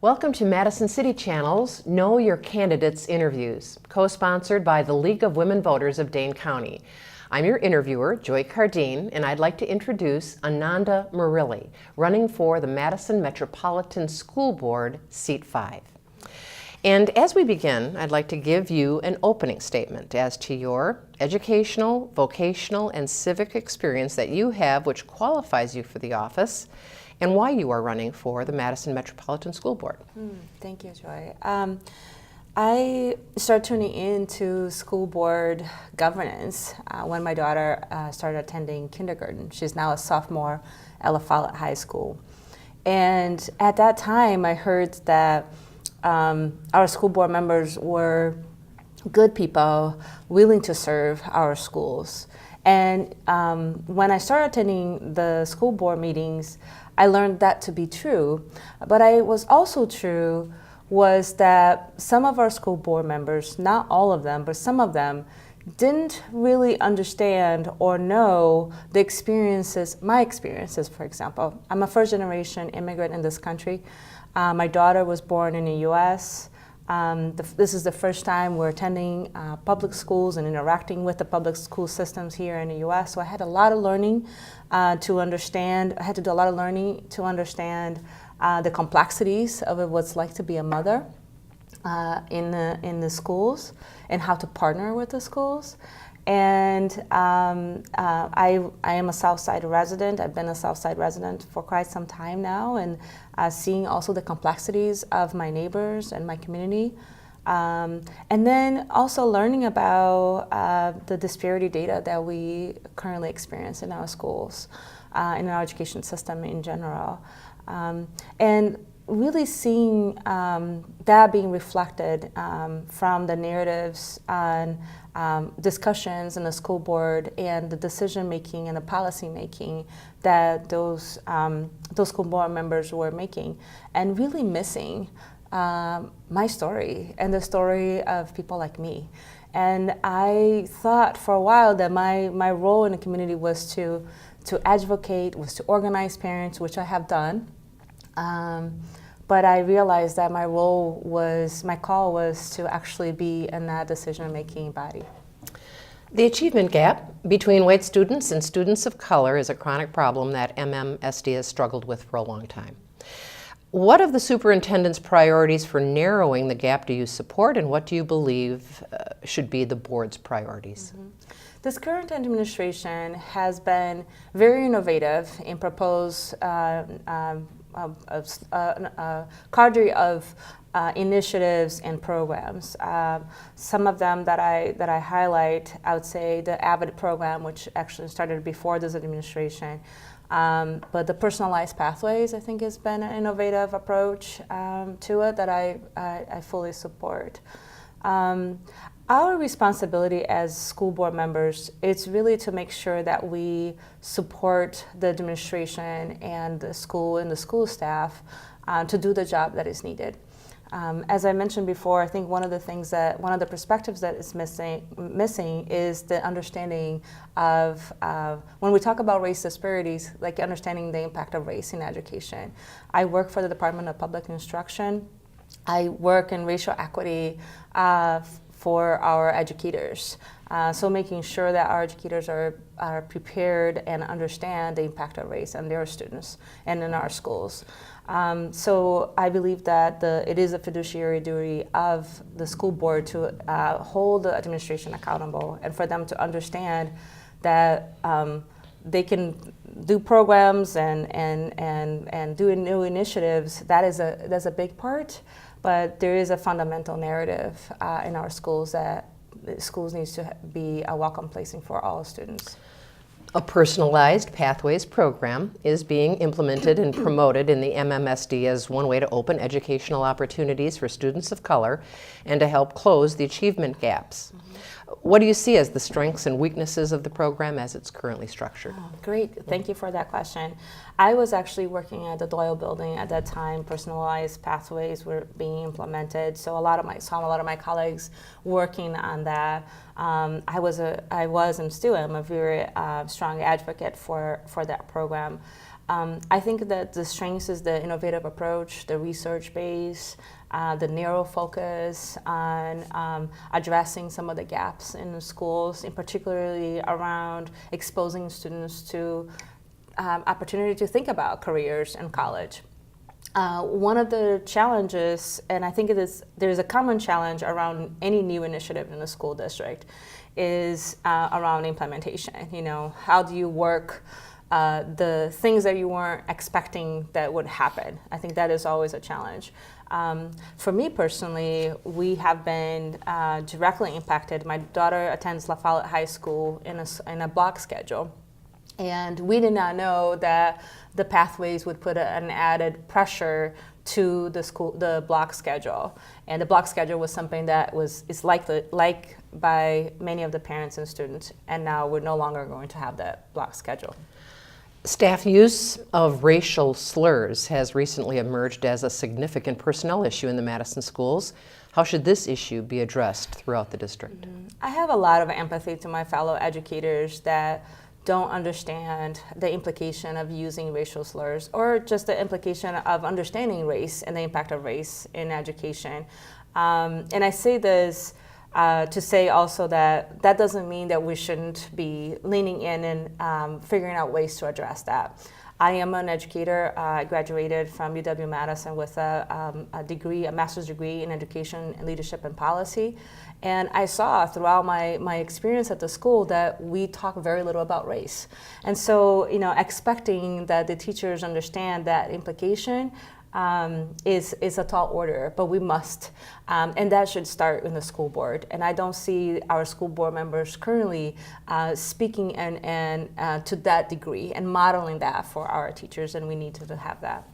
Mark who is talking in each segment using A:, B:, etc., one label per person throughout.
A: Welcome to Madison City Channel's Know Your Candidates interviews, co-sponsored by the League of Women Voters of Dane County. I'm your interviewer, Joy Cardin, and I'd like to introduce Ananda Mirilli, running for the Madison Metropolitan School Board, Seat 5. And as we begin, I'd like to give you an opening statement as to your educational, vocational, and civic experience that you have which qualifies you for the office, and why you are running for the Madison Metropolitan School Board.
B: Thank you, Joy. I started tuning into school board governance when my daughter started attending kindergarten. She's now a sophomore at La Follette High School. And at that time, I heard that our school board members were good people willing to serve our schools. And when I started attending the school board meetings, I learned that to be true. But I was also true was that some of our school board members, not all of them, but some of them, didn't really understand or know the experiences, my experiences, for example. I'm a first generation immigrant in this country. My daughter was born in the US. This is the first time we're attending public schools and interacting with the public school systems here in the US. So I had a lot of learning to understand. I had to do a lot of learning to understand the complexities of what it's like to be a mother in the schools and how to partner with the schools. And I am a Southside resident. I've been a Southside resident for quite some time now, and seeing also the complexities of my neighbors and my community. And then also learning about the disparity data that we currently experience in our schools, in our education system in general. And really seeing that being reflected from the narratives and discussions in the school board and the decision making and the policy making that those school board members were making, and really missing my story and the story of people like me. And I thought for a while that my role in the community was to advocate, was to organize parents, which I have done. But I realized that my call was to actually be in that decision-making body.
A: The achievement gap between white students and students of color is a chronic problem that MMSD has struggled with for a long time. What of the superintendent's priorities for narrowing the gap do you support, and what do you believe should be the board's priorities?
B: This current administration has been very innovative in propose cadre of initiatives and programs. Some of them that I highlight, I would say the AVID program, which actually started before this administration. But the personalized pathways, I think, has been an innovative approach to it that I fully support. Our responsibility as school board members is really to make sure that we support the administration and the school staff to do the job that is needed. As I mentioned before, I think one of the perspectives that is missing is the understanding of, when we talk about race disparities, like understanding the impact of race in education. I work for the Department of Public Instruction. I work in racial equity for our educators. So making sure that our educators are prepared and understand the impact of race on their students and in our schools. So I believe that it is a fiduciary duty of the school board to hold the administration accountable, and for them to understand that they can do programs and do new initiatives. That's a big part, but there is a fundamental narrative in our schools that schools needs to be a welcome placing for all students.
A: A personalized pathways program is being implemented and promoted in the MMSD as one way to open educational opportunities for students of color and to help close the achievement gaps. What do you see as the strengths and weaknesses of the program as it's currently structured?
B: Oh, great, thank you for that question. I was actually working at the Doyle building at that time. Personalized pathways were being implemented, so saw a lot of my colleagues working on that. I was and still am a very strong advocate for that program. I think that the strengths is the innovative approach, the research base, the narrow focus on addressing some of the gaps in the schools, in particularly around exposing students to opportunity to think about careers in college. One of the challenges, and I think there's a common challenge around any new initiative in the school district, is around implementation. How do you work the things that you weren't expecting that would happen? I think that is always a challenge. For me personally, we have been directly impacted. My daughter attends La Follette High School in a block schedule. And we did not know that the pathways would put an added pressure to the block schedule. And the block schedule was something that is liked by many of the parents and students. And now we're no longer going to have that block schedule.
A: Staff use of racial slurs has recently emerged as a significant personnel issue in the Madison schools. How should this issue be addressed throughout the district?
B: I have a lot of empathy to my fellow educators that don't understand the implication of using racial slurs, or just the implication of understanding race and the impact of race in education. And I say this to say also that doesn't mean that we shouldn't be leaning in and figuring out ways to address that. I am an educator. I graduated from UW-Madison with a master's degree in education and leadership and policy. And I saw throughout my experience at the school that we talk very little about race. And so, expecting that the teachers understand that implication is a tall order, but we must. And that should start in the school board. And I don't see our school board members currently speaking and to that degree and modeling that for our teachers, and we need to have that.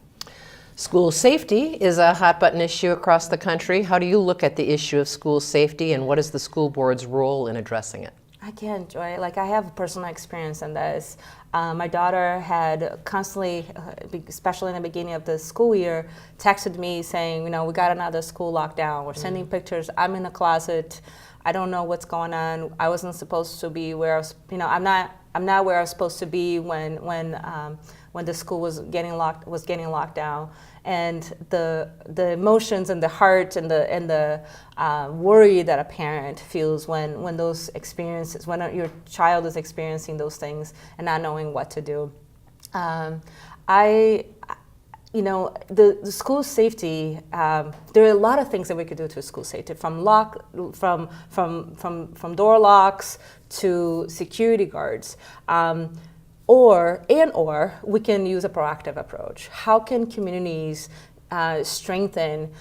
A: School safety is a hot button issue across the country. How do you look at the issue of school safety, and what is the school board's role in addressing it?
B: I can, Joy. I have personal experience in this. My daughter had constantly, especially in the beginning of the school year, texted me saying, we got another school lockdown. We're sending pictures. I'm in a closet. I don't know what's going on. I wasn't supposed to be where I was. I'm not where I was supposed to be when the school was getting locked down. And the emotions and the heart and the worry that a parent feels when those experiences, when your child is experiencing those things and not knowing what to do. The school safety, there are a lot of things that we could do to school safety, from door locks to security guards. Or we can use a proactive approach. How can communities strengthen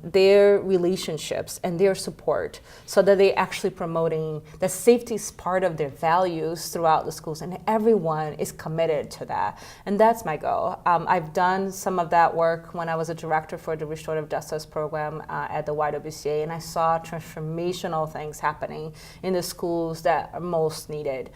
B: their relationships and their support so that they're actually promoting that safety is part of their values throughout the schools, and everyone is committed to that. And that's my goal. I've done some of that work when I was a director for the Restorative Justice Program at the YWCA, and I saw transformational things happening in the schools that are most needed,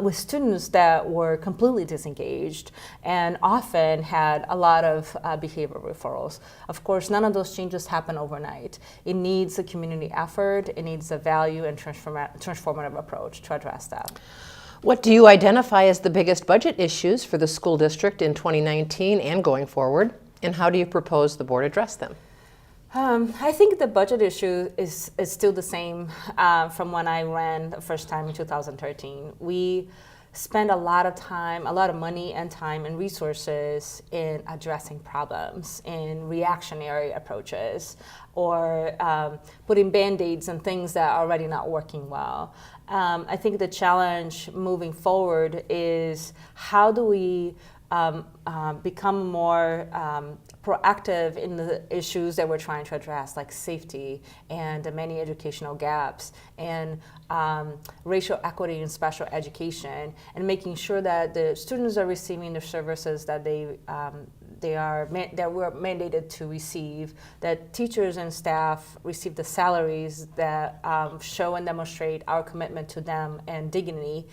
B: with students that were completely disengaged and often had a lot of behavioral referrals. Of course, none of those changes happen overnight. It needs a community effort. It needs a value and transformative approach to address that.
A: What do you identify as the biggest budget issues for the school district in 2019 and going forward? And how do you propose the board address them?
B: I think the budget issue is still the same from when I ran the first time in 2013. We spend a lot of time, a lot of money and time and resources in addressing problems, in reactionary approaches, or putting Band-Aids on things that are already not working well. I think the challenge moving forward is how do we become more proactive in the issues that we're trying to address, like safety and the many educational gaps and racial equity in special education, and making sure that the students are receiving the services that that we're mandated to receive, that teachers and staff receive the salaries that show and demonstrate our commitment to them and dignity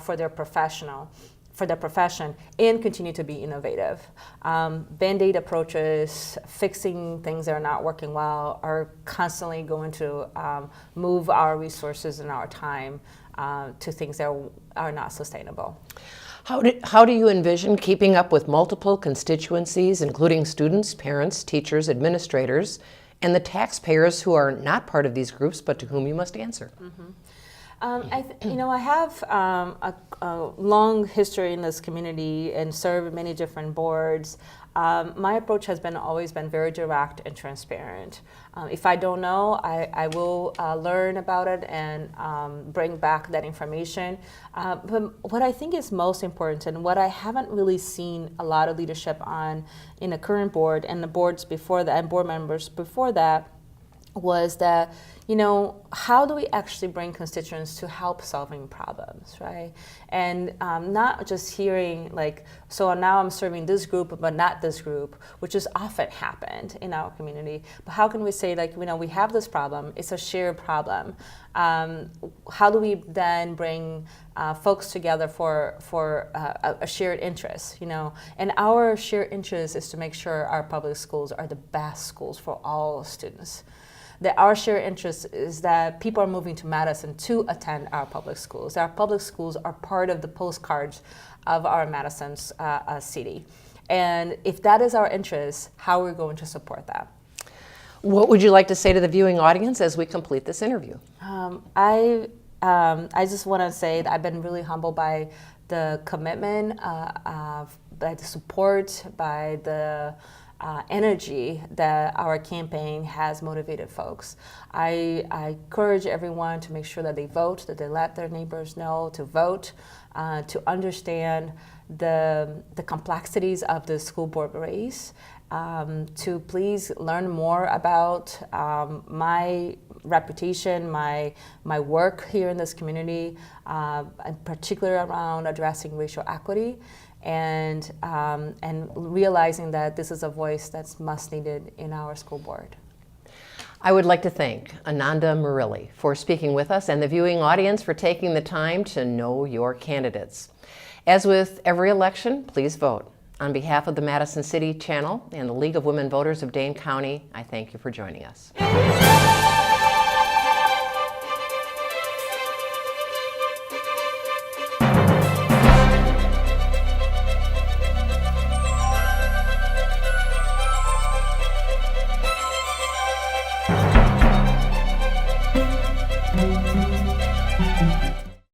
B: for their profession, and continue to be innovative. Band-Aid approaches, fixing things that are not working well, are constantly going to move our resources and our time to things that are not sustainable.
A: How do you envision keeping up with multiple constituencies, including students, parents, teachers, administrators, and the taxpayers who are not part of these groups but to whom you must answer?
B: I have a long history in this community and served many different boards. My approach has always been very direct and transparent. If I don't know, I will learn about it and bring back that information. But what I think is most important, and what I haven't really seen a lot of leadership on in the current board and the boards before that, and board members before that, was that, how do we actually bring constituents to help solving problems, right? And not just hearing so now I'm serving this group but not this group, which has often happened in our community. But how can we say, we have this problem, it's a shared problem. How do we then bring folks together for a shared interest, And our shared interest is to make sure our public schools are the best schools for all students. That our shared interest is that people are moving to Madison to attend our public schools. Our public schools are part of the postcards of our Madison city. And if that is our interest, how are we going to support that?
A: What would you like to say to the viewing audience as we complete this interview?
B: I just want to say that I've been really humbled by the commitment, by the support, by the energy that our campaign has motivated folks. I encourage everyone to make sure that they vote, that they let their neighbors know to vote, to understand the complexities of the school board race, to please learn more about my reputation, my work here in this community, in particular around addressing racial equity. And realizing that this is a voice that's much needed in our school board.
A: I would like to thank Ananda Mirilli for speaking with us and the viewing audience for taking the time to know your candidates. As with every election, please vote. On behalf of the Madison City Channel and the League of Women Voters of Dane County, I thank you for joining us.